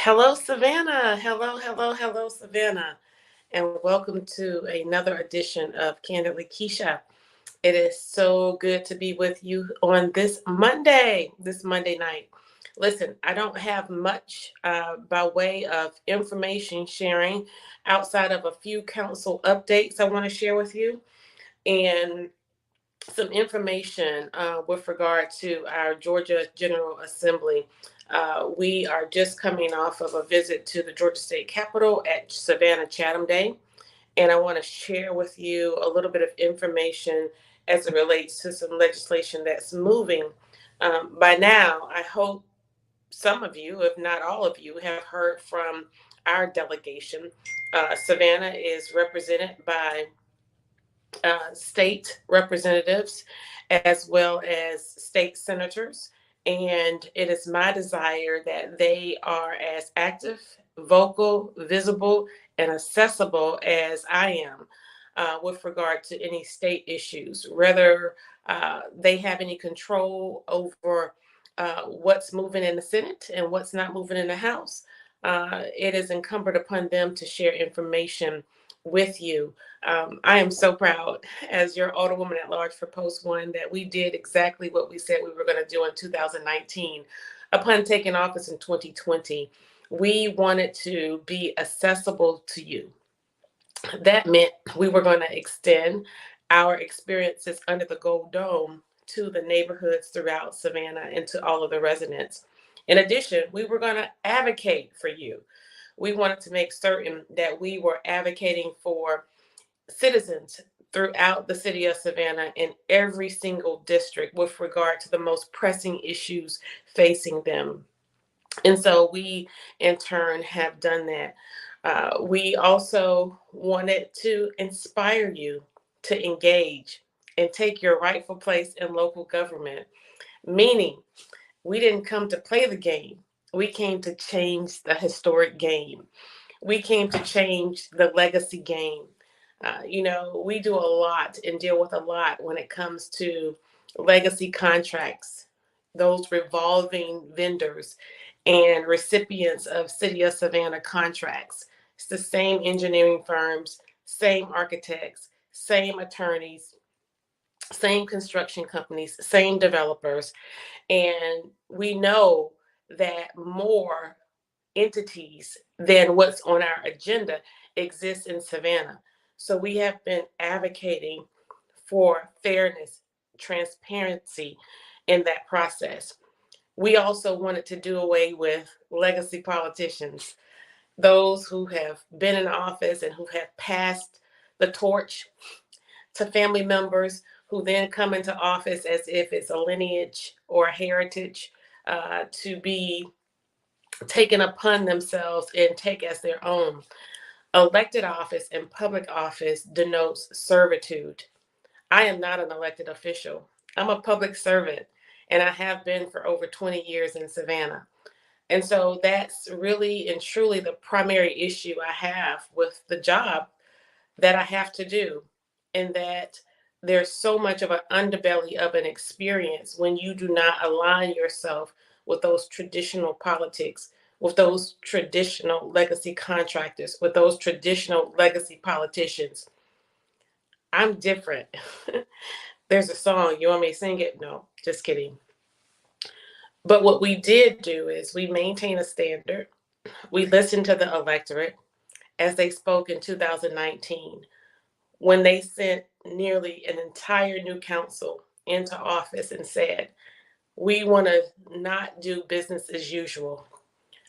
Hello, Savannah. Hello, hello, hello, Savannah. And welcome to another edition of Candily Kesha. It is so good to be with you on this Monday night. Listen, I don't have much by way of information sharing outside of a few council updates I want to share with you. And some information with regard to our Georgia General Assembly. We are just coming off of a visit to the Georgia State Capitol at Savannah Chatham Day, and I want to share with you a little bit of information as it relates to some legislation that's moving. By now, I hope some of you, if not all of you, have heard from our delegation. Savannah is represented by state representatives as well as state senators. And it is my desire that they are as active, vocal, visible, and accessible as I am with regard to any state issues, whether they have any control over what's moving in the Senate and what's not moving in the House. It is incumbent upon them to share information with you. I am so proud as your Alderwoman at Large for Post One that we did exactly what we said we were going to do in 2019. Upon taking office in 2020, we wanted to be accessible to you. That meant we were going to extend our experiences under the Gold Dome to the neighborhoods throughout Savannah and to all of the residents. In addition, we were going to advocate for you. We wanted to make certain that we were advocating for citizens throughout the city of Savannah in every single district with regard to the most pressing issues facing them. And so we, in turn, have done that. We also wanted to inspire you to engage and take your rightful place in local government, meaning we didn't come to play the game. We came to change the historic game. We came to change the legacy game. We do a lot and deal with a lot when it comes to legacy contracts, those revolving vendors and recipients of City of Savannah contracts. It's the same engineering firms, same architects, same attorneys, same construction companies, same developers. And we know that more entities than what's on our agenda exists in Savannah. So we have been advocating for fairness, transparency in that process. We also wanted to do away with legacy politicians, those who have been in office and who have passed the torch to family members who then come into office as if it's a lineage or a heritage to be taken upon themselves and take as their own. Elected office and public office denotes servitude. I am not an elected official. I'm a public servant, and I have been for over 20 years in Savannah. And so that's really and truly the primary issue I have with the job that I have to do, in that there's so much of an underbelly of an experience when you do not align yourself with those traditional politics, with those traditional legacy contractors, with those traditional legacy politicians. I'm different. There's a song. You want me to sing it? No, just kidding. But what we did do is we maintain a standard. We listened to the electorate as they spoke in 2019 when they sent nearly an entire new council into office and said, we want to not do business as usual.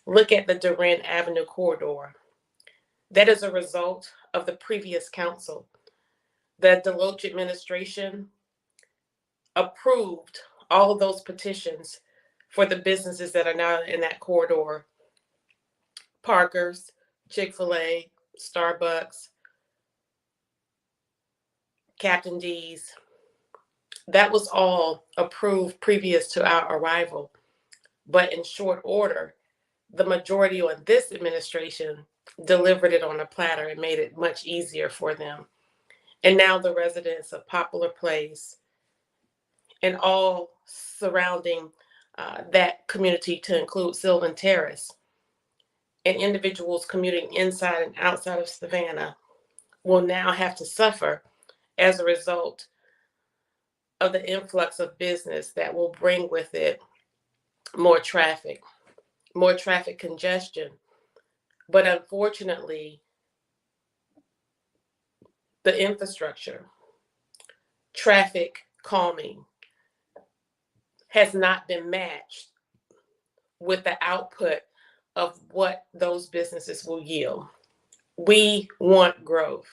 Look at the Durand Avenue corridor. That is a result of the previous council. The Deloach administration approved all of those petitions for the businesses that are now in that corridor. Parker's, Chick-fil-A, Starbucks, Captain D's. That was all approved previous to our arrival. But in short order, the majority on this administration delivered it on a platter and made it much easier for them. And now the residents of Poplar Place and all surrounding that community to include Sylvan Terrace, and individuals commuting inside and outside of Savannah will now have to suffer as a result of the influx of business that will bring with it more traffic congestion. But unfortunately, the infrastructure, traffic calming, has not been matched with the output of what those businesses will yield. We want growth.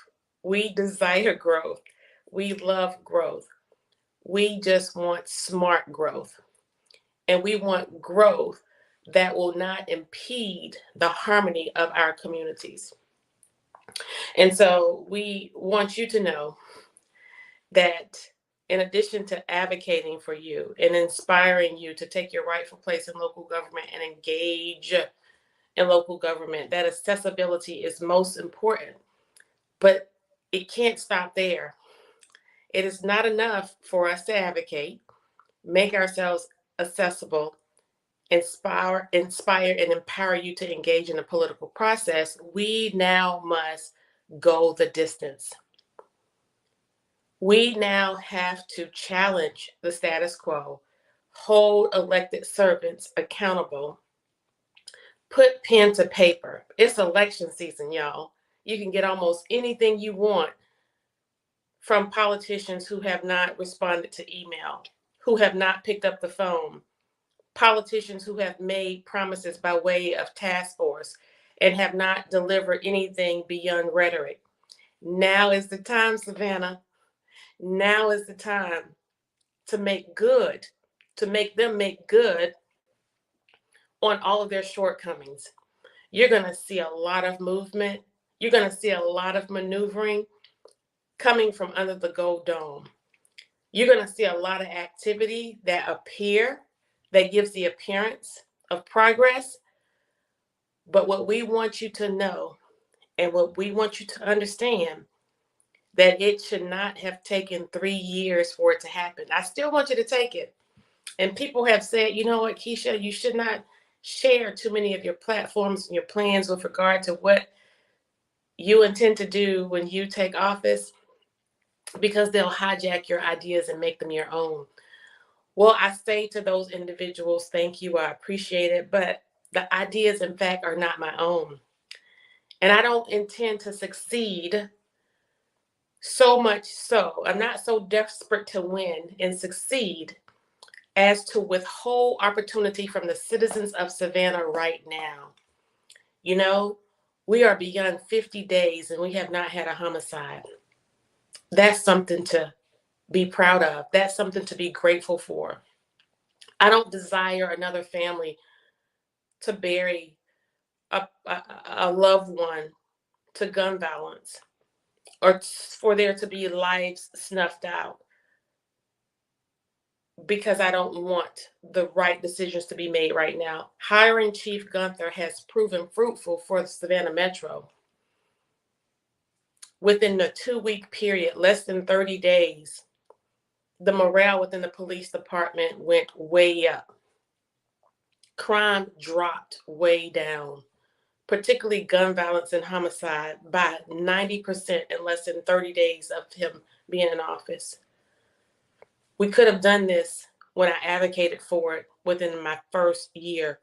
We desire growth. We love growth. We just want smart growth. And we want growth that will not impede the harmony of our communities. And so we want you to know that in addition to advocating for you and inspiring you to take your rightful place in local government and engage in local government, that accessibility is most important. But it can't stop there. It is not enough for us to advocate, make ourselves accessible, inspire, and empower you to engage in the political process. We now must go the distance. We now have to challenge the status quo, hold elected servants accountable, put pen to paper. It's election season, y'all. You can get almost anything you want from politicians who have not responded to email, who have not picked up the phone, politicians who have made promises by way of task force and have not delivered anything beyond rhetoric. Now is the time, Savannah. Now is the time to make good, to make them make good on all of their shortcomings. You're going to see a lot of movement. You're going to see a lot of maneuvering coming from under the gold dome. You're going to see a lot of activity that gives the appearance of progress. But what we want you to know and what we want you to understand, that it should not have taken 3 years for it to happen. I still want you to take it. And people have said, you know what, Kesha, you should not share too many of your platforms and your plans with regard to what you intend to do when you take office, because they'll hijack your ideas and make them your own. Well, I say to those individuals, thank you, I appreciate it, but the ideas, in fact, are not my own. And I don't intend to succeed so much so. I'm not so desperate to win and succeed as to withhold opportunity from the citizens of Savannah right now. You know, we are beyond 50 days and we have not had a homicide. That's something to be proud of. That's something to be grateful for. I don't desire another family to bury a loved one to gun violence or for there to be lives snuffed out, because I don't want the right decisions to be made right now. Hiring Chief Gunther has proven fruitful for the Savannah Metro. Within the 2-week period, less than 30 days, the morale within the police department went way up. Crime dropped way down, particularly gun violence and homicide, by 90% in less than 30 days of him being in office. We could have done this when I advocated for it within my first year.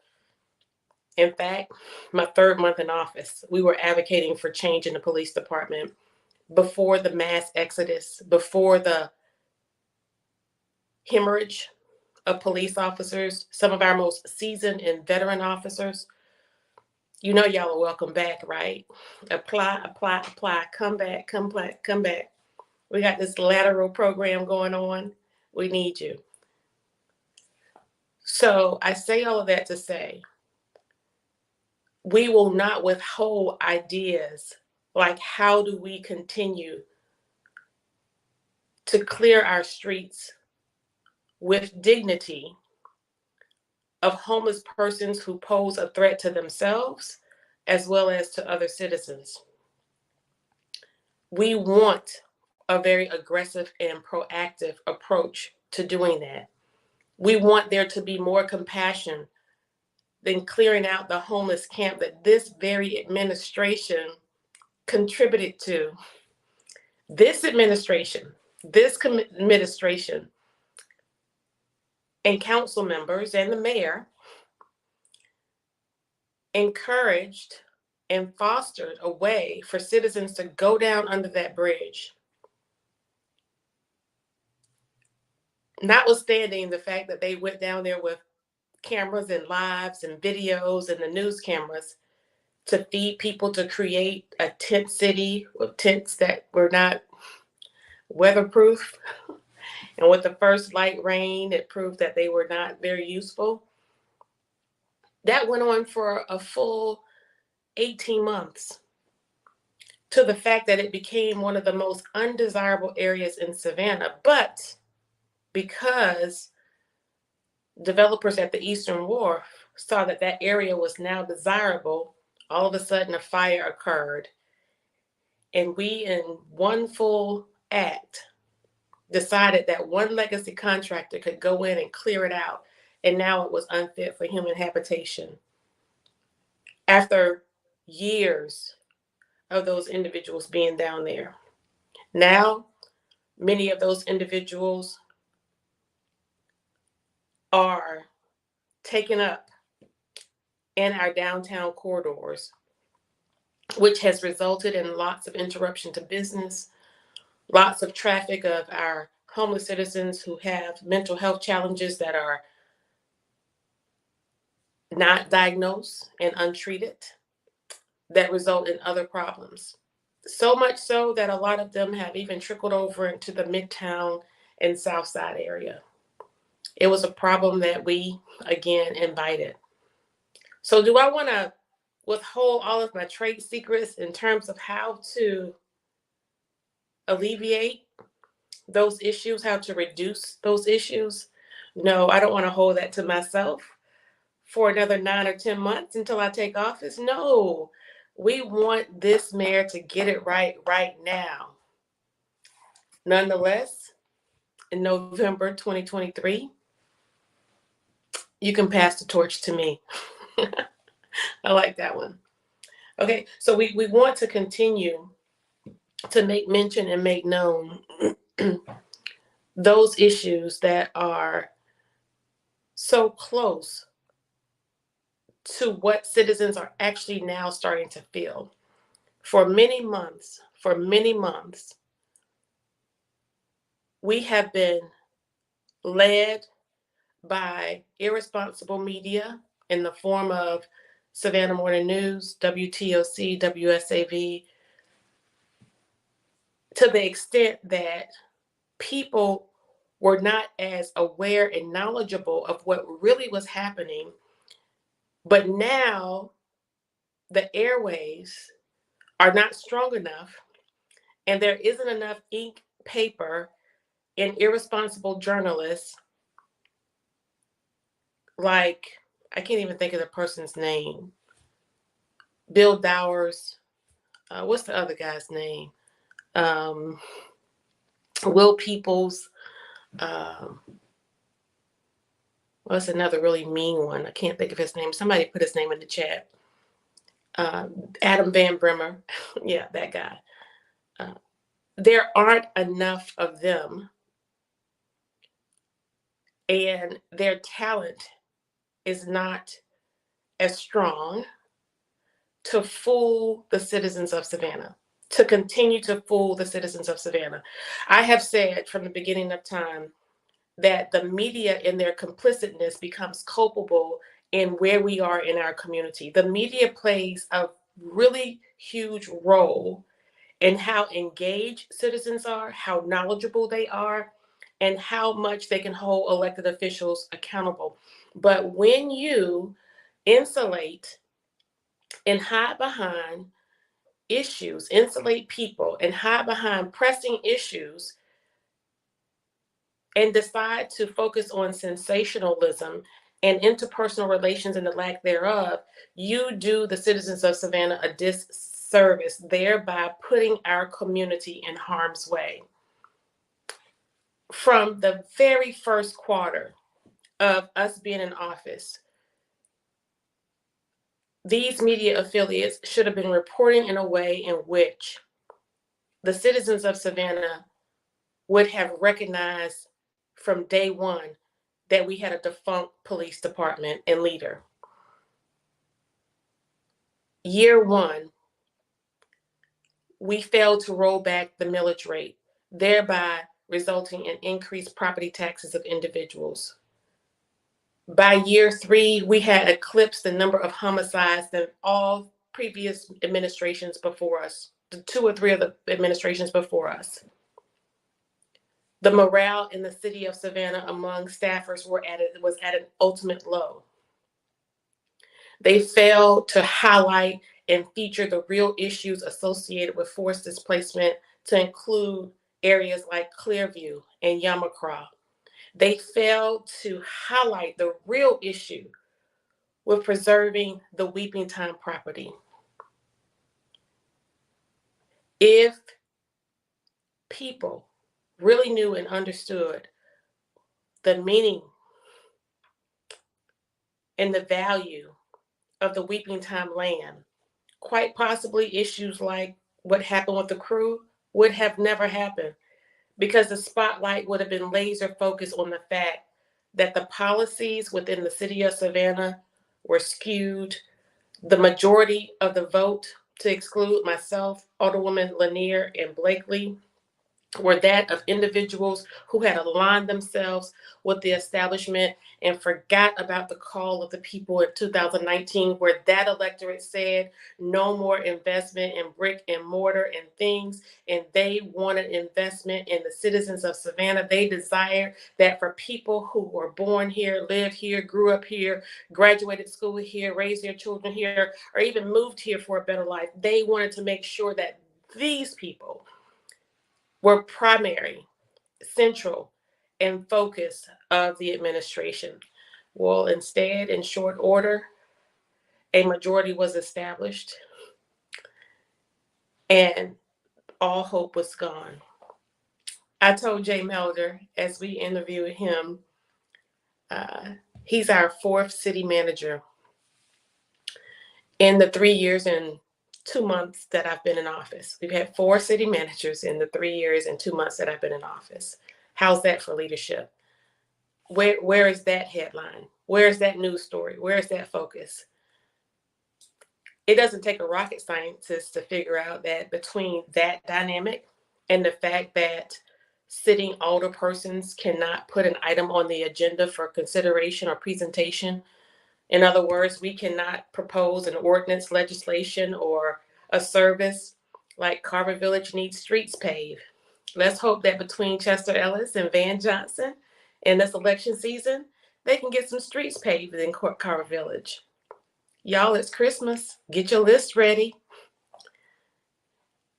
In fact, my 3rd month in office, we were advocating for change in the police department before the mass exodus, before the hemorrhage of police officers, some of our most seasoned and veteran officers. You know, y'all are welcome back, right? Apply, apply, apply, come back, come back, come back. We got this lateral program going on. We need you. So I say all of that to say, we will not withhold ideas like how do we continue to clear our streets with dignity of homeless persons who pose a threat to themselves as well as to other citizens. We want a very aggressive and proactive approach to doing that. We want there to be more compassion than clearing out the homeless camp that this very administration contributed to. This administration, administration and council members and the mayor encouraged and fostered a way for citizens to go down under that bridge. Notwithstanding the fact that they went down there with cameras and lives and videos and the news cameras to feed people, to create a tent city with tents that were not weatherproof. And with the first light rain, it proved that they were not very useful. That went on for a full 18 months, to the fact that it became one of the most undesirable areas in Savannah. But because developers at the Eastern Wharf saw that that area was now desirable, all of a sudden a fire occurred. And we, in one full act, decided that one legacy contractor could go in and clear it out. And now it was unfit for human habitation. After years of those individuals being down there, now many of those individuals are taken up in our downtown corridors, which has resulted in lots of interruption to business, lots of traffic of our homeless citizens who have mental health challenges that are not diagnosed and untreated, that result in other problems. So much so that a lot of them have even trickled over into the Midtown and South Side area. It was a problem that we, again, invited. So do I want to withhold all of my trade secrets in terms of how to alleviate those issues, how to reduce those issues? No, I don't want to hold that to myself for another 9 or 10 months until I take office. No, we want this mayor to get it right now. Nonetheless, in November 2023, you can pass the torch to me. I like that one. Okay, so we want to continue to make mention and make known those issues that are so close to what citizens are actually now starting to feel. For many months, we have been led by irresponsible media in the form of Savannah Morning News, WTOC, WSAV, to the extent that people were not as aware and knowledgeable of what really was happening. But now the airways are not strong enough, and there isn't enough ink, paper, and irresponsible journalists like, I can't even think of the person's name, Bill Dowers, what's the other guy's name? Will Peoples, what's another really mean one? I can't think of his name. Somebody put his name in the chat. Adam Van Brimmer. Yeah, that guy. There aren't enough of them, and their talent is not as strong to fool the citizens of Savannah, to continue to fool the citizens of Savannah. I have said from the beginning of time that the media in their complicitness becomes culpable in where we are in our community. The media plays a really huge role in how engaged citizens are, how knowledgeable they are, and how much they can hold elected officials accountable. But when you insulate and hide behind issues, insulate people and hide behind pressing issues, and decide to focus on sensationalism and interpersonal relations and the lack thereof, you do the citizens of Savannah a disservice, thereby putting our community in harm's way. From the very first quarter of us being in office, these media affiliates should have been reporting in a way in which the citizens of Savannah would have recognized from day one that we had a defunct police department and leader. Year one, we failed to roll back the millage rate, thereby resulting in increased property taxes of individuals. By year three, we had eclipsed the number of homicides than all previous administrations before us, the 2 or 3 of the administrations before us. The morale in the city of Savannah among staffers was at an ultimate low. They failed to highlight and feature the real issues associated with forced displacement, to include areas like Clearview and Yamacraw. They failed to highlight the real issue with preserving the Weeping Time property. If people really knew and understood the meaning and the value of the Weeping Time land, quite possibly issues like what happened with the crew would have never happened, because the spotlight would have been laser focused on the fact that the policies within the city of Savannah were skewed. The majority of the vote, to exclude myself, Alderwoman Lanier, and Blakely, were that of individuals who had aligned themselves with the establishment and forgot about the call of the people in 2019, where that electorate said no more investment in brick and mortar and things, and they wanted investment in the citizens of Savannah. They desired that for people who were born here, lived here, grew up here, graduated school here, raised their children here, or even moved here for a better life, they wanted to make sure that these people were primary, central, and focus of the administration. Well, instead, in short order, a majority was established and all hope was gone. I told Jay Melder as we interviewed him, he's our 4th city manager in the 3 years and 2 months that I've been in office. We've had 4 city managers in the 3 years and 2 months that I've been in office. How's that for leadership? Where is that headline? Where is that news story? Where is that focus? It doesn't take a rocket scientist to figure out that between that dynamic and the fact that sitting older persons cannot put an item on the agenda for consideration or presentation. In other words, we cannot propose an ordinance, legislation, or a service like Carver Village needs streets paved. Let's hope that between Chester Ellis and Van Johnson in this election season, they can get some streets paved in Carver Village. Y'all, it's Christmas. Get your list ready.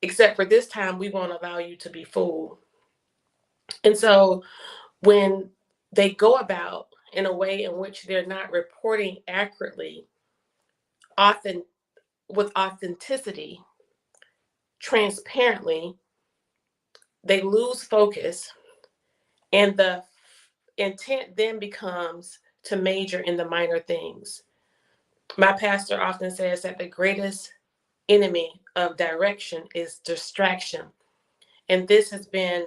Except for this time, we won't allow you to be fooled. And so when they go about in a way in which they're not reporting accurately, often with authenticity, transparently, they lose focus, and the intent then becomes to major in the minor things. My pastor often says that the greatest enemy of direction is distraction. And this has been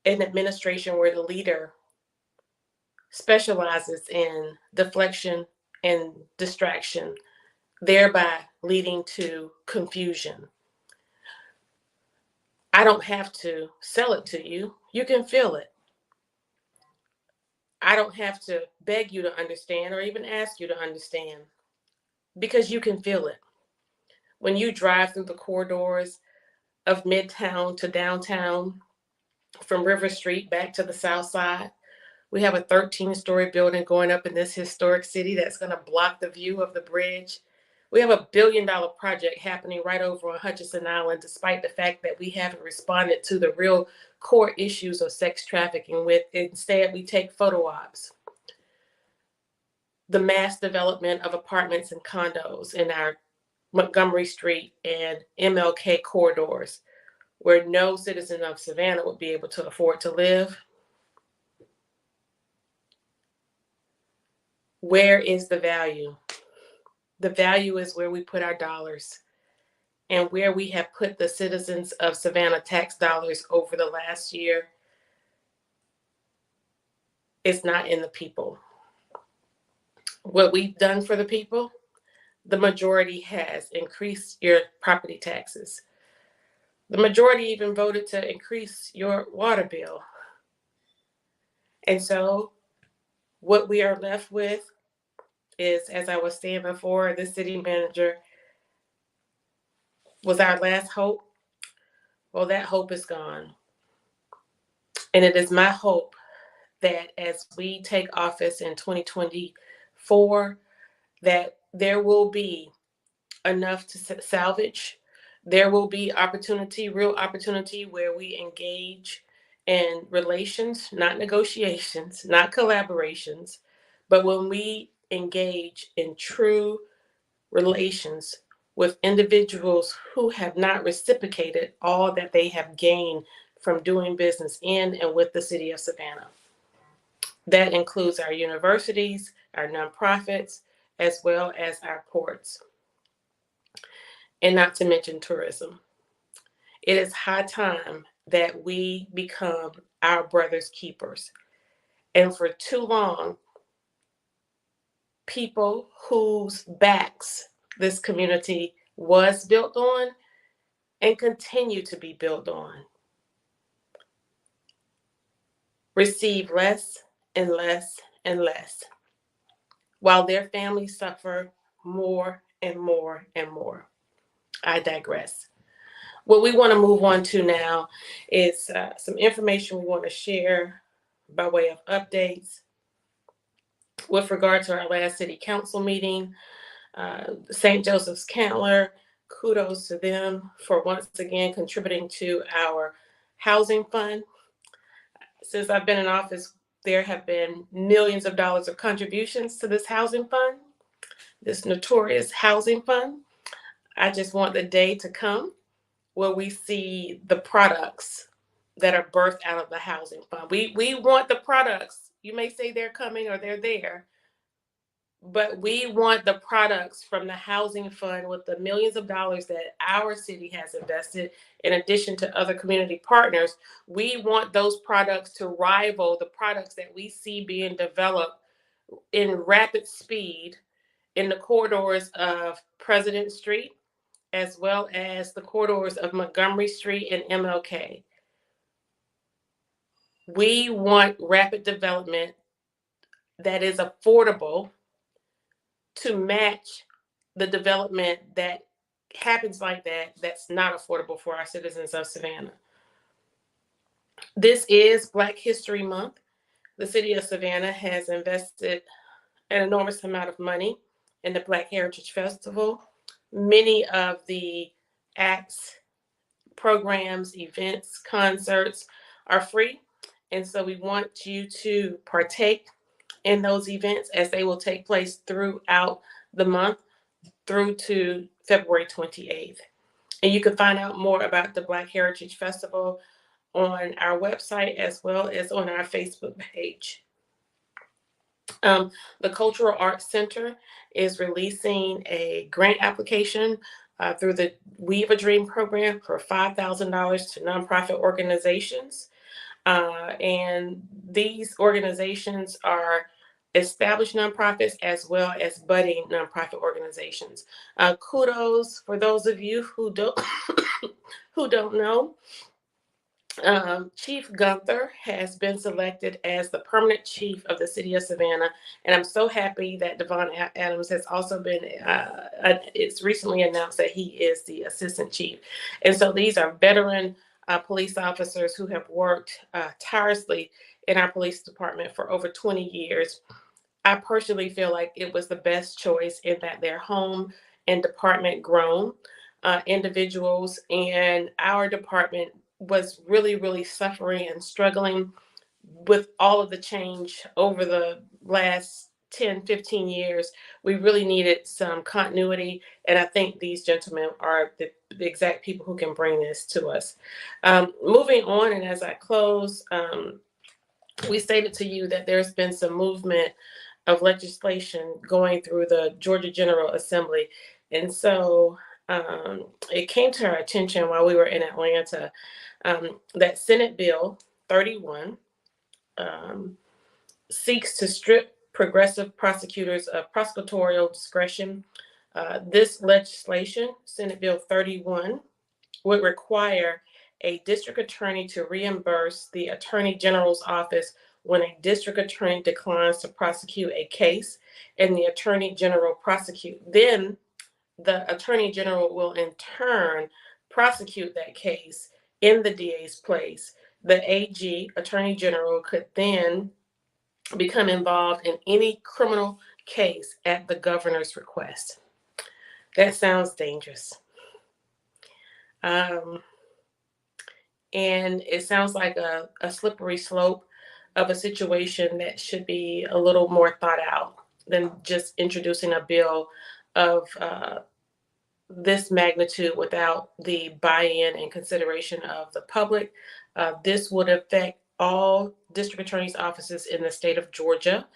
an administration where the leader specializes in deflection and distraction, thereby leading to confusion. I don't have to sell it to you. You can feel it. I don't have to beg you to understand or even ask you to understand, because you can feel it. When you drive through the corridors of Midtown to downtown, from River Street back to the South Side, we have a 13-story building going up in this historic city that's going to block the view of the bridge. We have a $1 billion project happening right over on Hutchinson Island, despite the fact that we haven't responded to the real core issues of sex trafficking. Instead, we take photo ops. The mass development of apartments and condos in our Montgomery Street and MLK corridors, where no citizen of Savannah would be able to afford to live. Where is the value? The value is where we put our dollars, and where we have put the citizens of Savannah tax dollars over the last year is not in the people. What we've done for the people, the majority has increased your property taxes. The majority even voted to increase your water bill. And so what we are left with is, as I was saying before, the city manager was our last hope. Well, that hope is gone. And it is my hope that as we take office in 2024, that there will be enough to salvage. There will be opportunity, real opportunity, where we engage in relations, not negotiations, not collaborations, but when we engage in true relations with individuals who have not reciprocated all that they have gained from doing business in and with the city of Savannah. That includes our universities, our nonprofits, as well as our ports, and not to mention tourism. It is high time that we become our brother's keepers. And for too long, people whose backs this community was built on and continue to be built on receive less and less and less, while their families suffer more and more and more. I digress. What we want to move on to now is some information we want to share by way of updates with regard to our last city council meeting. St. Joseph's Cantler, kudos to them for once again contributing to our housing fund. Since I've been in office, there have been millions of dollars of contributions to this housing fund, this notorious housing fund. I just want the day to come where we see the products that are birthed out of the housing fund. We want the products. You may say they're coming or they're there, but we want the products from the housing fund with the millions of dollars that our city has invested, in addition to other community partners. We want those products to rival the products that we see being developed in rapid speed in the corridors of President Street, as well as the corridors of Montgomery Street and MLK. We want rapid development that is affordable to match the development that happens like that, that's not affordable for our citizens of Savannah. This is Black History Month. The city of Savannah has invested an enormous amount of money in the Black Heritage Festival. Many of the acts, programs, events, concerts are free. And so we want you to partake in those events as they will take place throughout the month through to February 28th. And you can find out more about the Black Heritage Festival on our website as well as on our Facebook page. The Cultural Arts Center is releasing a grant application through the Weave a Dream program for $5,000 to nonprofit organizations. And these organizations are established nonprofits as well as budding nonprofit organizations. Kudos for those of you who don't who don't know. Chief Gunther has been selected as the permanent chief of the city of Savannah, and I'm so happy that Devon Adams has also been. It's recently announced that he is the assistant chief, and so these are veteran police officers who have worked tirelessly in our police department for over 20 years. I personally feel like it was the best choice in that they're home and department grown individuals, and our department was really suffering and struggling with all of the change over the last 10-15 years. We really needed some continuity, and I think these gentlemen are the exact people who can bring this to us. Moving on, and as I close, we stated to you that there's been some movement of legislation going through the Georgia General Assembly. And so it came to our attention while we were in Atlanta that Senate Bill 31 um, seeks to strip progressive prosecutors of prosecutorial discretion. This legislation, Senate Bill 31, would require a district attorney to reimburse the attorney general's office when a district attorney declines to prosecute a case and the attorney general prosecute. Then the attorney general will in turn prosecute that case in the DA's place. The AG, attorney general, could then become involved in any criminal case at the governor's request. That sounds dangerous. And it sounds like a slippery slope of a situation that should be a little more thought out than just introducing a bill of this magnitude without the buy-in and consideration of the public. This would affect all district attorney's offices in the state of Georgia,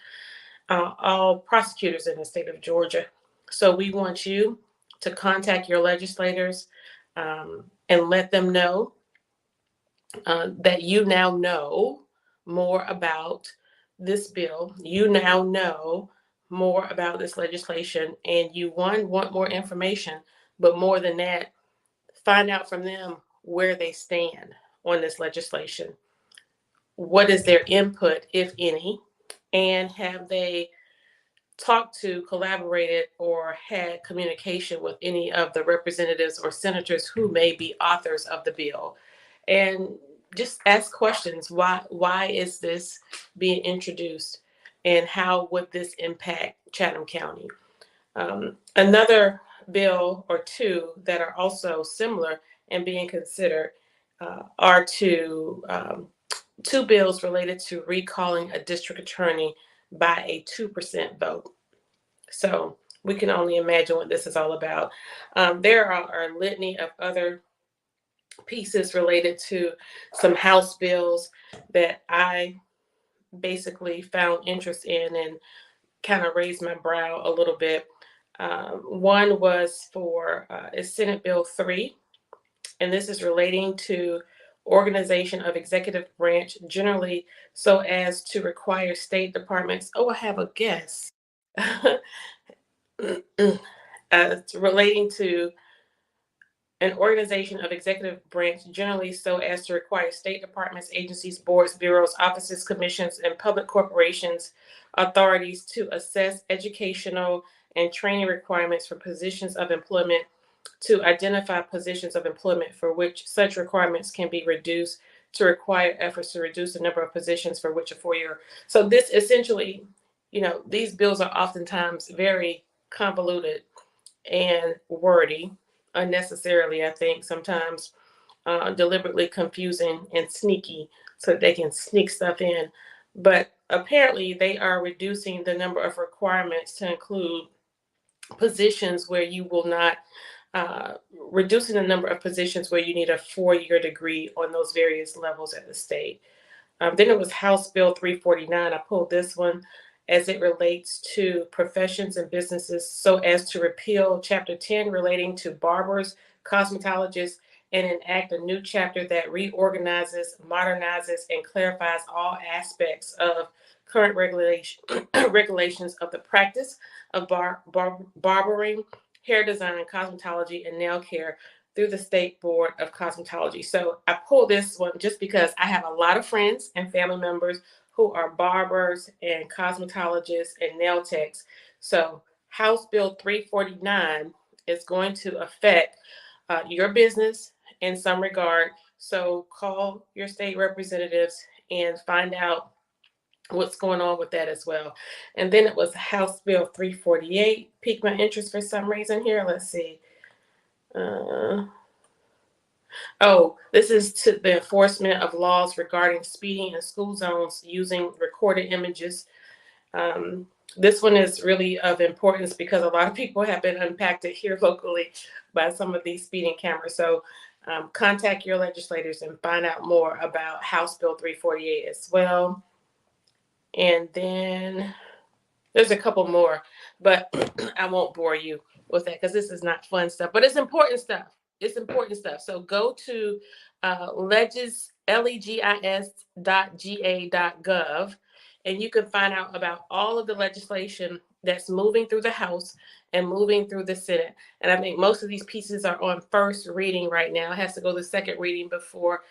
all prosecutors in the state of Georgia. So we want you to contact your legislators and let them know that you now know more about this bill. You now know more about this legislation, and you want more information, but more than that, find out from them where they stand on this legislation. What is their input, if any, and have they talked to, collaborated, or had communication with any of the representatives or senators who may be authors of the bill? And just ask questions. Why is this being introduced, and how would this impact Chatham County? Another bill or two that are also similar and being considered are two bills related to recalling a district attorney by a 2% vote. So we can only imagine what this is all about. There are a litany of other pieces related to some House bills that I basically found interest in and kind of raised my brow a little bit. One was for is Senate Bill 3, and this is relating to organization of executive branch generally so as to require state departments. Oh, I have a guess. It's relating to an organization of executive branch generally so as to require state departments, agencies, boards, bureaus, offices, commissions, and public corporations authorities to assess educational and training requirements for positions of employment, to identify positions of employment for which such requirements can be reduced, to require efforts to reduce the number of positions for which a 4-year. So this essentially, these bills are oftentimes very convoluted and wordy, unnecessarily, I think, sometimes deliberately confusing and sneaky so that they can sneak stuff in. But apparently, they are reducing the number of requirements to include positions where you will not, reducing the number of positions where you need a 4-year degree on those various levels at the state. Then it was House Bill 349. I pulled this one as it relates to professions and businesses so as to repeal Chapter 10 relating to barbers, cosmetologists, and enact a new chapter that reorganizes, modernizes, and clarifies all aspects of current regulations of the practice of barbering, hair design, cosmetology, and nail care through the State Board of Cosmetology. So I pulled this one just because I have a lot of friends and family members who are barbers and cosmetologists and nail techs. So House Bill 349 is going to affect your business in some regard. So call your state representatives and find out what's going on with that as well. And then it was House Bill 348, piqued my interest for some reason here. Let's see. This is to the enforcement of laws regarding speeding in school zones using recorded images. This one is really of importance because a lot of people have been impacted here locally by some of these speeding cameras. So contact your legislators and find out more about House Bill 348 as well. And then There's a couple more, but I won't bore you with that because this is not fun stuff, but it's important stuff. It's important stuff. So go to legis.ga.gov, and you can find out about all of the legislation that's moving through the House and moving through the Senate. And I think most of these pieces are on first reading right now. It has to go to second reading before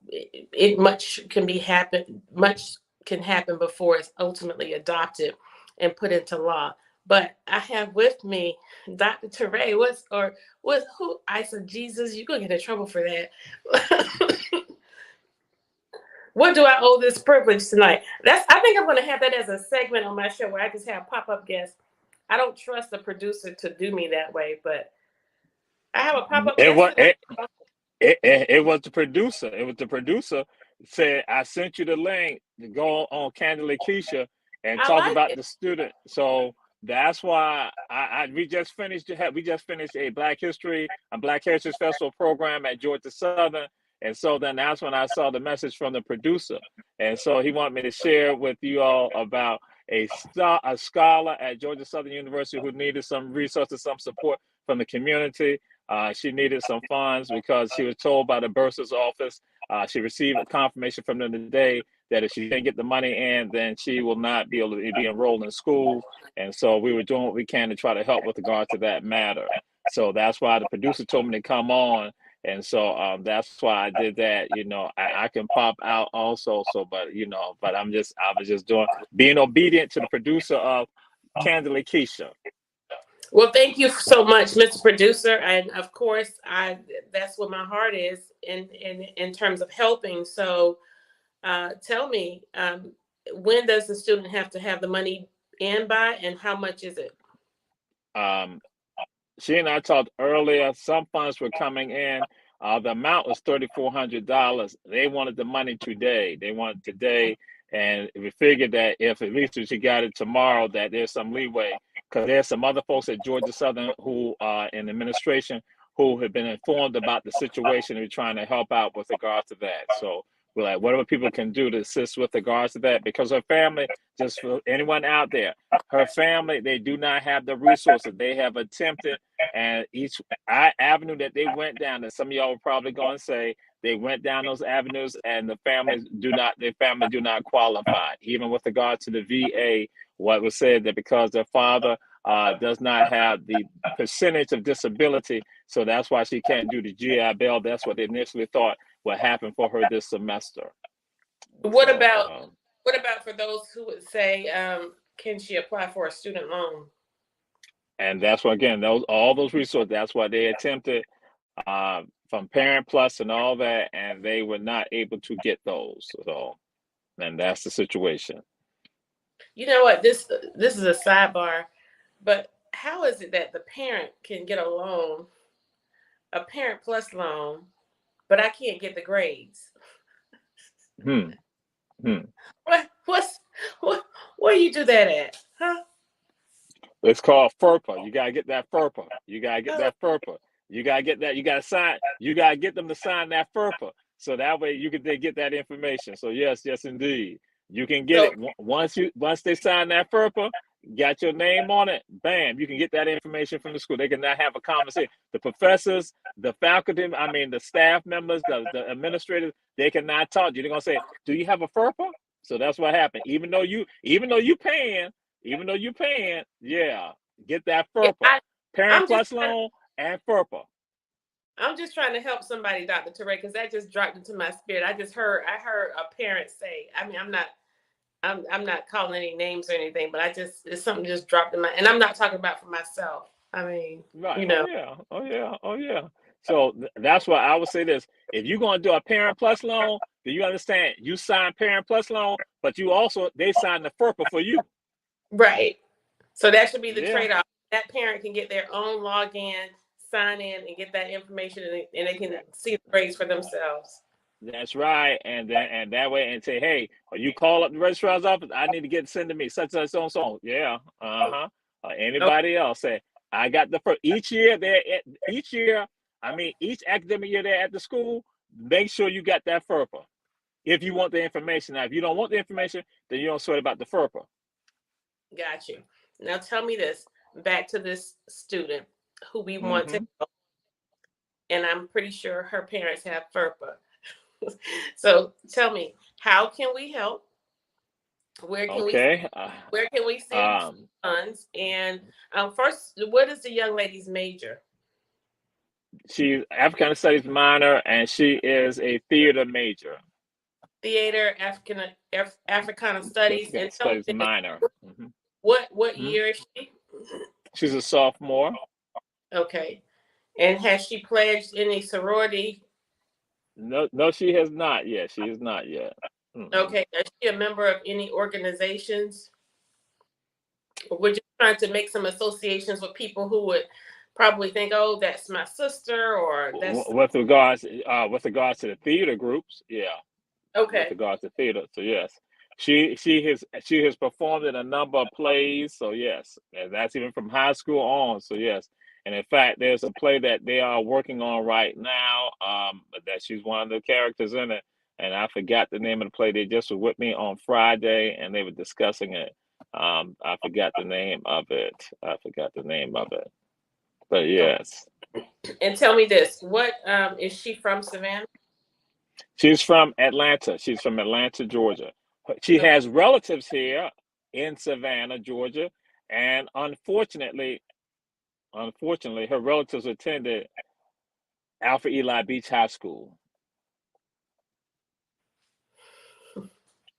it much can be happen. Much can happen before it's ultimately adopted and put into law. But I have with me Dr. Teray. What's who? I said, Jesus, you're gonna get in trouble for that. What do I owe this privilege tonight? I think I'm gonna have that as a segment on my show where I just have pop-up guests. I don't trust the producer to do me that way, but I have a pop-up It guest was tonight. it was the producer. It was the producer said I sent you the link to go on Kandily Kesha and I talk like about it. the student. So that's why we just finished a Black Heritage Festival program at Georgia Southern, and so then that's when I saw the message from the producer, and so he wanted me to share with you all about a scholar at Georgia Southern University who needed some resources, some support from the community. She needed some funds because she was told by the bursar's office. She received a confirmation from them today that if she didn't get the money in, then she will not be able to be enrolled in school. And so we were doing what we can to try to help with regard to that matter. So that's why the producer told me to come on. And so that's why I did that. I can pop out also. So, but I was just being obedient to the producer of Kandily Kesha. Well, thank you so much, Mr. Producer, and of course, I that's what my heart is in terms of helping. So, tell me, when does the student have to have the money in by, and how much is it? Um, she and I talked earlier. Some funds were coming in. The amount was $3,400. They wanted the money today. They wanted today, and we figured that if at least she got it tomorrow, that there's some leeway because there's some other folks at Georgia Southern who are in administration who have been informed about the situation and we're trying to help out with regards to that. So we're like, whatever people can do to assist with regards to that, because her family, just for anyone out there, her family, they do not have the resources. They have attempted, and each avenue that they went down, that some of y'all were probably going to say, they went down those avenues, and their family do not qualify. Even with regard to the VA, what was said that because their father does not have the percentage of disability, so that's why she can't do the GI Bill. That's what they initially thought would happen for her this semester. What So, about what about for those who would say, can she apply for a student loan? and that's why again, all those resources. That's why they attempted from Parent Plus and all that, and they were not able to get those. So, and that's the situation. You know what? This is a sidebar, but how is it that the parent can get a loan, a Parent Plus loan, but I can't get the grades? Hmm. Hmm. What's what? Where you do that at? Huh? It's called FERPA. You gotta get that FERPA. You gotta get Oh, that FERPA. You gotta get that. You gotta sign. You gotta get them to sign that FERPA. So that way you can they get that information. So yes, yes indeed, you can get so it once they sign that FERPA. Got your name on it. Bam! You can get that information from the school. They can now have a conversation. The professors, the faculty, I mean the staff members, the administrators, they can now talk to you. They're gonna say, "Do you have a FERPA?" So that's what happened. Even though you paying, yeah, get that yeah, FERPA, Parent I'm just Plus loan and FERPA. I'm just trying to help somebody, Dr. Teray, because that just dropped into my spirit. I heard a parent say. I mean, I'm not calling any names or anything, but it's something just dropped in my, and I'm not talking about for myself. I mean, Right. you Oh know, yeah. Oh yeah. Oh yeah. So that's why I would say this: if you're going to do a Parent Plus loan, do you understand? You sign Parent Plus loan, but you also they sign the FERPA for you. right. So that should be the Yeah. trade-off. That parent can get their own login, sign in, and get that information, and they can see the grades for themselves. That's right, and that way, and say, hey, you call up the registrar's office. I need to get send to me such such so and so. Yeah, uh-huh. Okay. Anybody else say I got the first each year there each year. I mean, each academic year there at the school. Make sure you got that FERPA if you want the information. Now, if you don't want the information, then you don't sweat about the FERPA. Got you. Now tell me this. Back to this student who we want to, Mm-hmm. and I'm pretty sure her parents have FERPA. So tell me, how can we help? Where can we Okay. where can we send Um, funds? And first, what is the young lady's major? she's African Studies minor, and she is a theater major. Theater, Africana studies. African And tell me Studies this, minor. Mm-hmm. what Hmm. year is she? She's a sophomore. Okay. And has she pledged any sorority? No, no, she has not yet. She is not yet. Mm-mm. Okay. Is she a member of any organizations? We're just trying to make some associations with people who would probably think, oh, that's my sister, or that's With regards to the theater groups, yeah. With okay. regards to theater, so yes, she has performed in a number of plays. So yes, and that's even from high school on. So yes, and in fact, there's a play that they are working on right now. That she's one of the characters in it, and I forgot the name of the play. They just were with me on Friday, and they were discussing it. I forgot the name of it. I forgot the name of it. But Okay. yes, And tell me this: what is she from Savannah? she's from Atlanta. She's from Atlanta, Georgia. She Okay. has relatives here in Savannah, Georgia, and unfortunately, her relatives attended Alfred Eli Beach High School.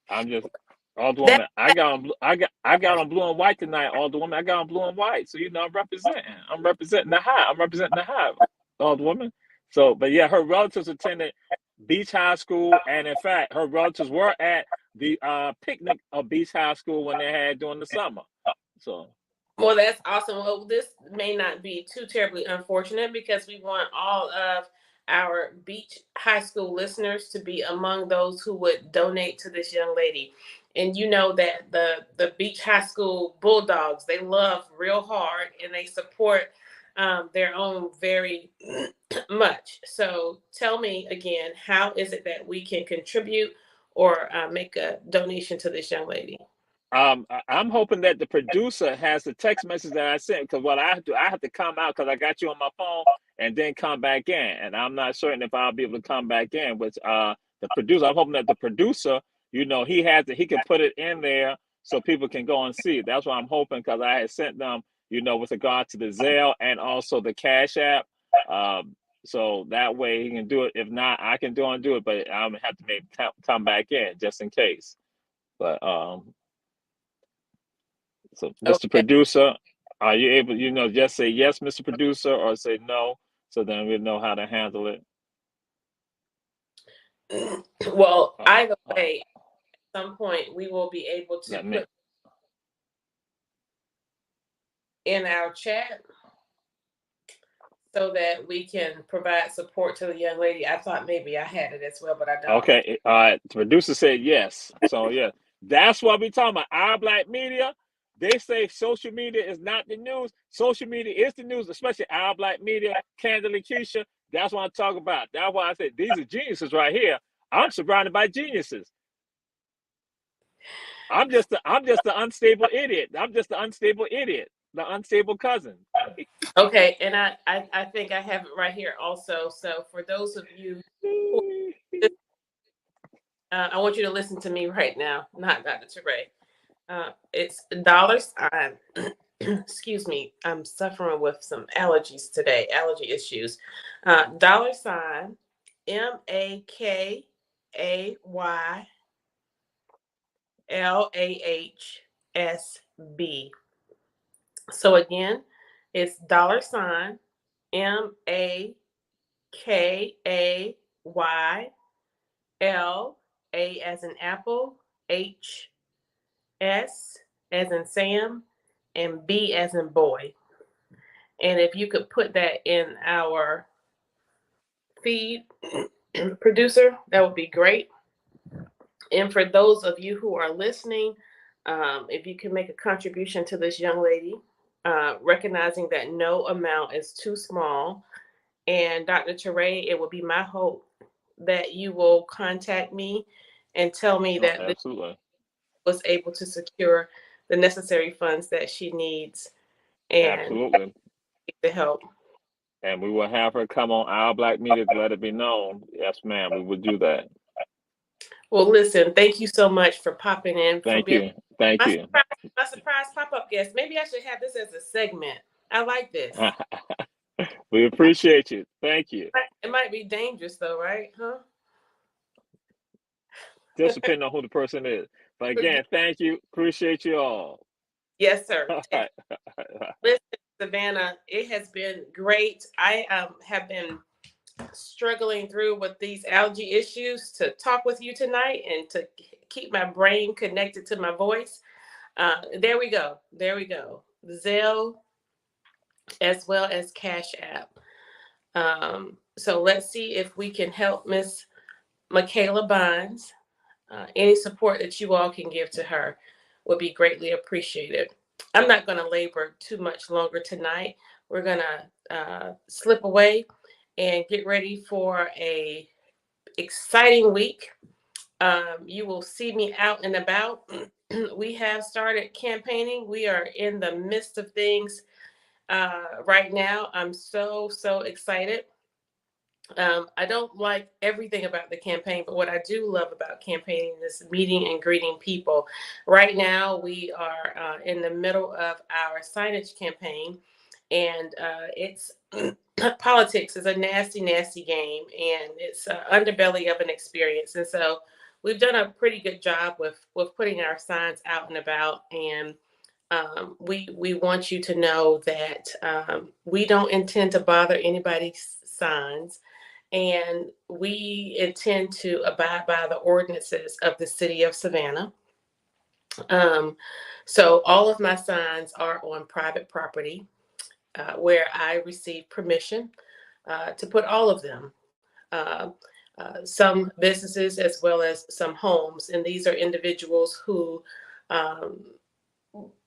I'm just all the That woman. I got on blue and white tonight. All the woman. I got on blue and white. So I'm representing. I'm representing the high. I'm representing the high. All the woman. So, but yeah, her relatives attended Beach High School, and in fact, her relatives were at the picnic of Beach High School when they had during the summer. So, Well, that's awesome. Well, this may not be too terribly unfortunate because we want all of our Beach High School listeners to be among those who would donate to this young lady. And you know that the Beach High School Bulldogs, they love real hard and they support their own very much. So tell me again, how is it that we can contribute or make a donation to this young lady? I'm hoping that the producer has the text message that I sent, because what I have to come out because I got you on my phone and then come back in, and I'm not certain if I'll be able to come back in. With the producer, I'm hoping that the producer, he can put it in there so people can go and see it. That's what I'm hoping, because I had sent them, with regard to the Zelle and also the Cash App. Um, so that way he can do it. If not, I can do it, but I'm gonna have to maybe come back in just in case. But so, Mr. Okay. Producer, are you able, just say yes, Mr. Producer, or say no, so then we know how to handle it. Well, Uh, either uh, way, at some point we will be able to let me. put in our chat so that we can provide support to the young lady. I thought maybe I had it as well, but I don't. Okay. The producer said yes. So yeah, that's what we talking about. Our Black media. They say social media is not the news. Social media is the news, especially our Black media. Kandily Kesha. That's what I'm talking about. That's why I said these are geniuses right here. I'm surrounded by geniuses. I'm just the unstable idiot. I'm just the unstable idiot, the unstable cousin. Okay, and I think I have it right here also. So for those of you who I want you to listen to me right now, not Dr. Teray. It's dollar sign. Excuse me, I'm suffering with some allergies today, allergy issues. Dollar sign MAKAYLAHSB. So again, it's dollar sign MAKAYL, A as in apple, HS as in Sam, and B as in boy. And if you could put that in our feed, producer, that would be great. And for those of you who are listening, if you can make a contribution to this young lady, recognizing that no amount is too small. And Dr. Teray, it will be my hope that you will contact me and tell me Oh, that this absolutely. was able to secure the necessary funds that she needs and Absolutely. the help. And we will have her come on our Black Media to let it be known. Yes, ma'am, we will do that. Well, listen, thank you so much for popping in, for Thank being you. Thank my you. surprise, my surprise pop-up guest. Maybe I should have this as a segment. I like this. We appreciate you. Thank you. It might be dangerous though, right? Huh? Just depending on who the person is. But again, thank you. Appreciate you all. Yes, sir. All And right. listen, Savannah, it has been great. I have been struggling through with these allergy issues to talk with you tonight and to keep my brain connected to my voice. There we go. There we go. Zelle as well as Cash App. So let's see if we can help Miss Michaela Bonds. Any support that you all can give to her would be greatly appreciated. I'm not going to labor too much longer tonight. We're going to slip away and get ready for a exciting week. You will see me out and about. We have started campaigning. We are in the midst of things right now. I'm so excited. I don't like everything about the campaign, but what I do love about campaigning is meeting and greeting people. Right now, we are in the middle of our signage campaign, and it's politics is a nasty game, and it's an underbelly of an experience. And so, we've done a pretty good job with putting our signs out and about, and we want you to know that we don't intend to bother anybody's signs, and we intend to abide by the ordinances of the city of Savannah. Um, so all of my signs are on private property where I receive permission to put all of them. Some businesses as well as some homes, and these are individuals who um,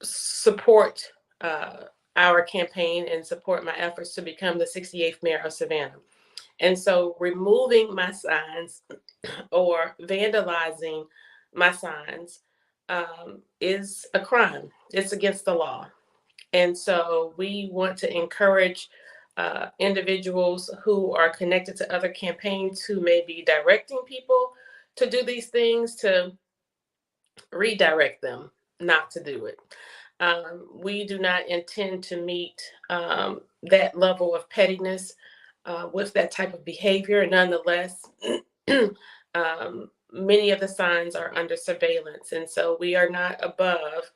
support our campaign and support my efforts to become the 68th mayor of Savannah. And so removing my signs or vandalizing my signs is a crime. It's against the law. And so we want to encourage individuals who are connected to other campaigns who may be directing people to do these things to redirect them not to do it. We do not intend to meet that level of pettiness with that type of behavior. Nonetheless, many of the signs are under surveillance, and so we are not above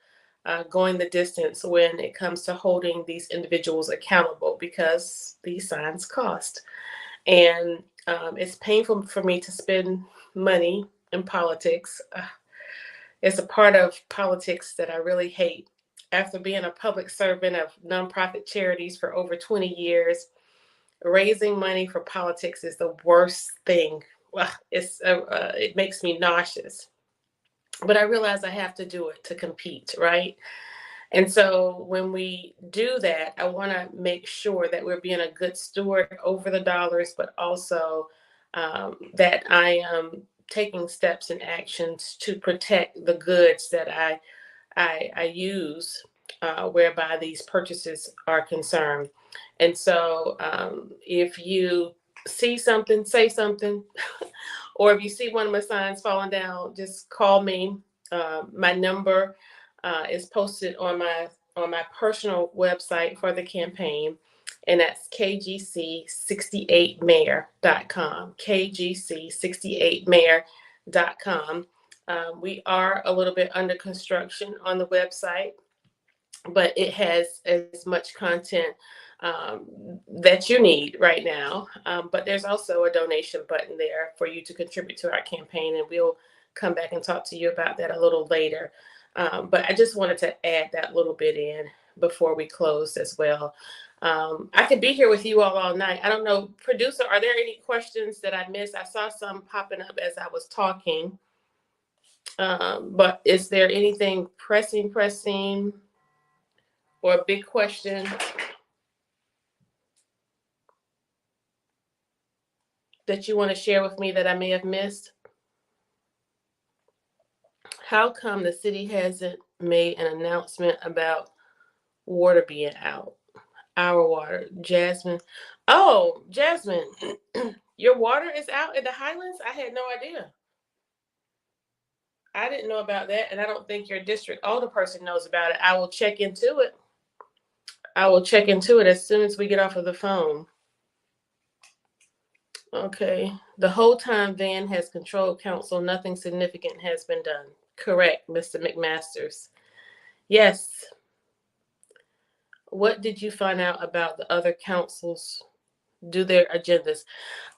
going the distance when it comes to holding these individuals accountable because these signs cost. And it's painful for me to spend money in politics. It's a part of politics that I really hate. After being a public servant of nonprofit charities for over 20 years, raising money for politics is the worst thing. Well, it makes me nauseous. But I realize I have to do it to compete, right? And so when we do that, I want to make sure that we're being a good steward over the dollars, but also that I am taking steps and actions to protect the goods that I use, whereby these purchases are concerned. And so if you see something, say something, or if you see one of my signs falling down, just call me. My number is posted on my personal website for the campaign, and that's kgc68mayor.com. kgc68mayor.com. We are a little bit under construction on the website, but it has as much content that you need right now. But there's also a donation button there for you to contribute to our campaign, and we'll come back and talk to you about that a little later. But I just wanted to add that little bit in before we close as well. I could be here with you all night. I don't know, producer, are there any questions that I missed? I saw some popping up as I was talking. But is there anything pressing, or a big question that you want to share with me that I may have missed? How come the city hasn't made an announcement about water being out. Our water. Jasmine. Oh, Jasmine, your water is out in the Highlands? I had no idea. I didn't know about that, and I don't think your district older person knows about it. I will check into it. I will check into it as soon as we get off of the phone. Okay. The whole time Van has controlled council, nothing significant has been done. Correct, Mr. McMasters. Yes. What did you find out about the other councils do their agendas?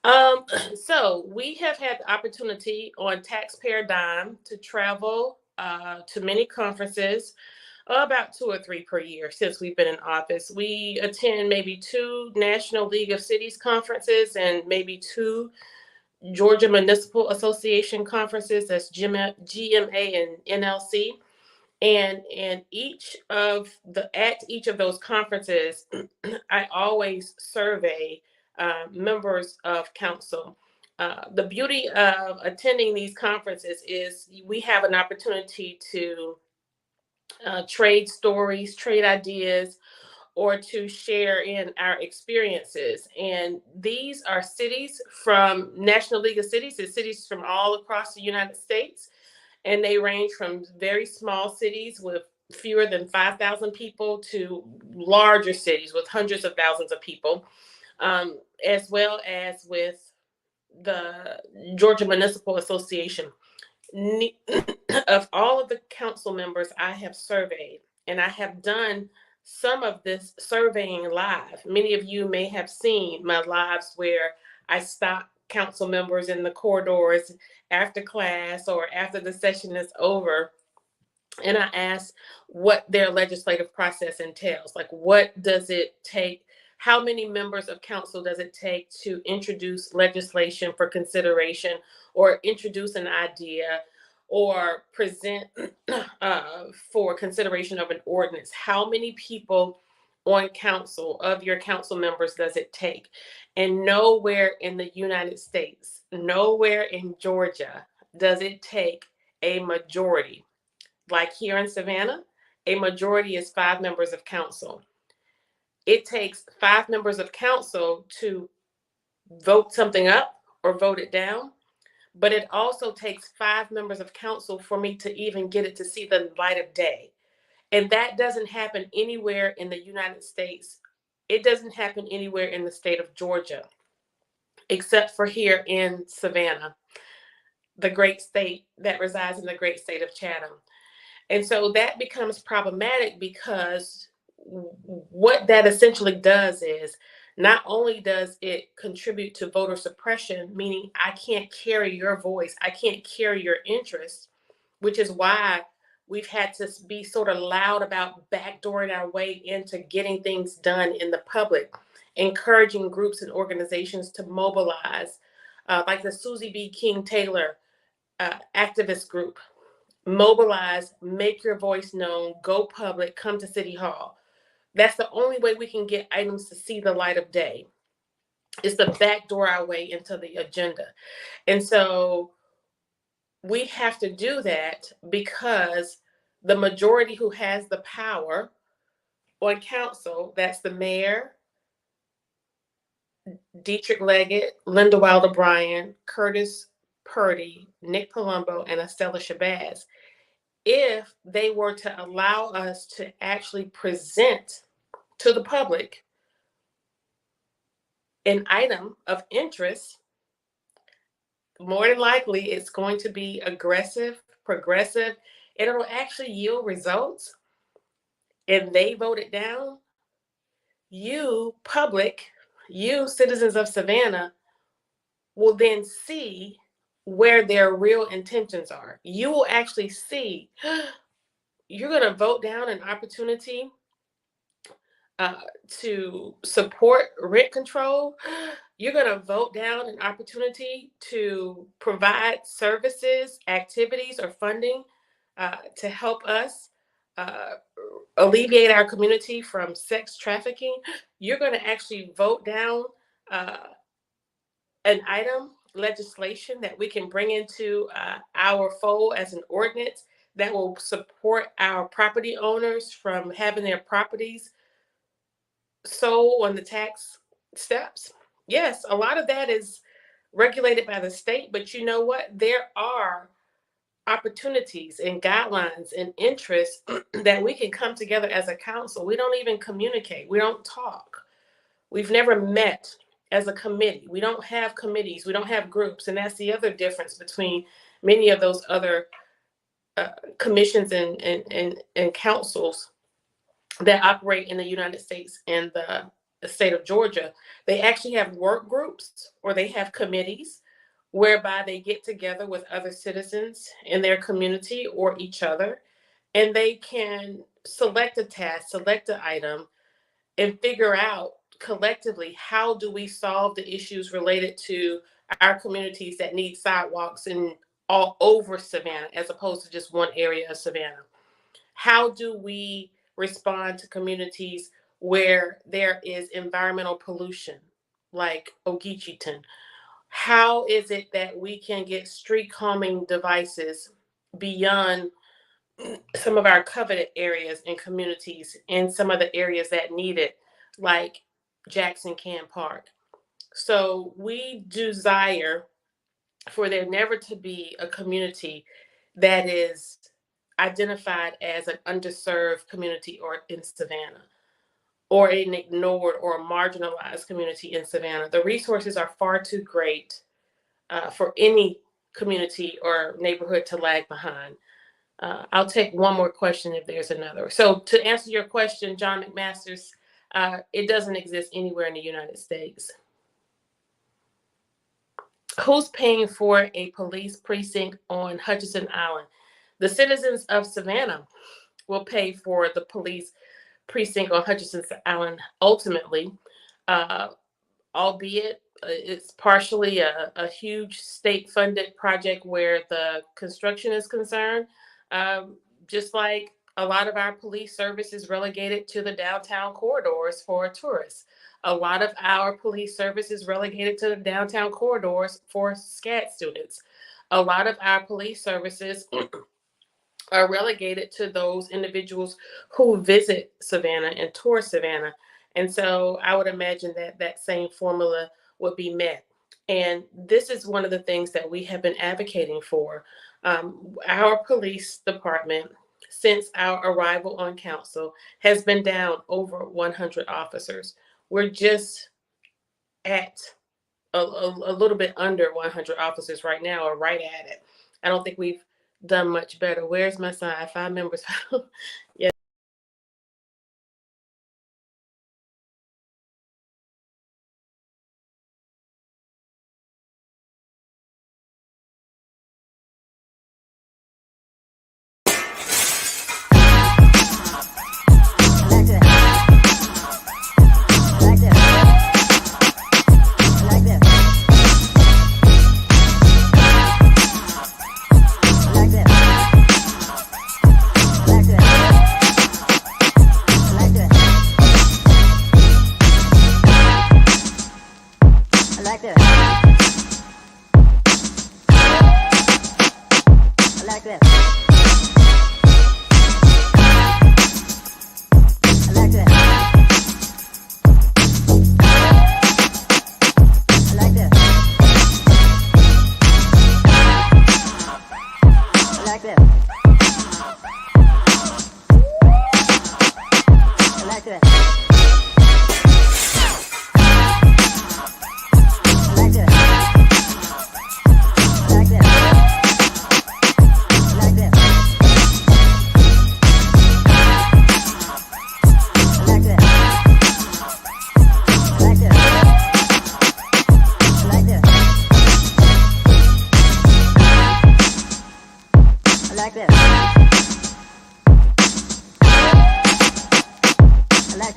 Um, so we have had the opportunity on taxpayer dime to travel to many conferences, about two or three per year since we've been in office. We attend maybe two National League of Cities conferences and maybe two Georgia Municipal Association conferences. That's GMA and NLC. And at each of those conferences, I always survey members of council. The beauty of attending these conferences is we have an opportunity to trade stories, trade ideas, or to share in our experiences. And these are cities from National League of Cities, it's cities from all across the United States. And they range from very small cities with fewer than 5,000 people to larger cities with hundreds of thousands of people, as well as with the Georgia Municipal Association. Of all of the council members I have surveyed, and I have done some of this surveying live. Many of you may have seen my lives where I stop council members in the corridors after class or after the session is over, and I ask what their legislative process entails. Like, what does it take? How many members of council does it take to introduce legislation for consideration, or introduce an idea, or present for consideration of an ordinance? How many people on council, of your council members, does it take? And nowhere in the United States, nowhere in Georgia, does it take a majority. Like here in Savannah, a majority is 5 members of council. It takes 5 members of council to vote something up or vote it down, but it also takes 5 members of council for me to even get it to see the light of day. And that doesn't happen anywhere in the United States. It doesn't happen anywhere in the state of Georgia, except for here in Savannah, the great state that resides in the great state of Chatham. And so that becomes problematic because what that essentially does is, not only does it contribute to voter suppression, meaning I can't carry your voice, I can't carry your interests, which is why we've had to be sort of loud about backdooring our way into getting things done in the public, encouraging groups and organizations to mobilize, like the Susie B. King Taylor activist group. Mobilize, make your voice known, go public, come to City Hall. That's the only way we can get items to see the light of day. It's the backdoor our way into the agenda. And so we have to do that because the majority who has the power on council, that's the mayor, Dietrich Leggett, Linda Wilder Bryan, Curtis Purdy, Nick Palumbo, and Estella Shabazz. If they were to allow us to actually present to the public an item of interest, more than likely it's going to be aggressive, progressive, and it'll actually yield results, and they vote it down. You, public, you, citizens of Savannah, will then see where their real intentions are. You will actually see you're going to vote down an opportunity uh, to support rent control. You're going to vote down an opportunity to provide services, activities, or funding to help us uh, alleviate our community from sex trafficking. You're going to actually vote down uh, an item, legislation that we can bring into our fold as an ordinance that will support our property owners from having their properties sold on the tax steps. Yes, a lot of that is regulated by the state, but you know what? There are opportunities and guidelines and interests that we can come together as a council. We don't even communicate, we don't talk. We've never met as a committee. We don't have committees, we don't have groups. And that's the other difference between many of those other commissions and councils that operate in the United States and the state of Georgia. They actually have work groups or they have committees whereby they get together with other citizens in their community or each other, and they can select a task, select an item, and figure out collectively how do we solve the issues related to our communities that need sidewalks in all over Savannah as opposed to just one area of Savannah. How do we respond to communities where there is environmental pollution like Ogeechiton? How is it that we can get street calming devices beyond some of our coveted areas and communities in some of the areas that need it, like Jackson Can Park? So we desire for there never to be a community that is identified as an underserved community or in Savannah, or an ignored or marginalized community in Savannah. The resources are far too great for any community or neighborhood to lag behind. I'll take one more question if there's another. So to answer your question, John McMaster's, it doesn't exist anywhere in the United States. Who's paying for a police precinct on Hutchinson Island? The citizens of Savannah will pay for the police precinct on Hutchinson Island ultimately, albeit it's partially a huge state-funded project where the construction is concerned. Just like a lot of our police service is relegated to the downtown corridors for tourists. A lot of our police service is relegated to the downtown corridors for SCAD students. A lot of our police services are relegated to those individuals who visit Savannah and tour Savannah. And so I would imagine that that same formula would be met. And this is one of the things that we have been advocating for. Our police department, since our arrival on council, has been down over 100 officers. We're just at a little bit under 100 officers right now, or right at it. I don't think we've done much better. Where's my sign? 5 members. Yeah.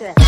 like this.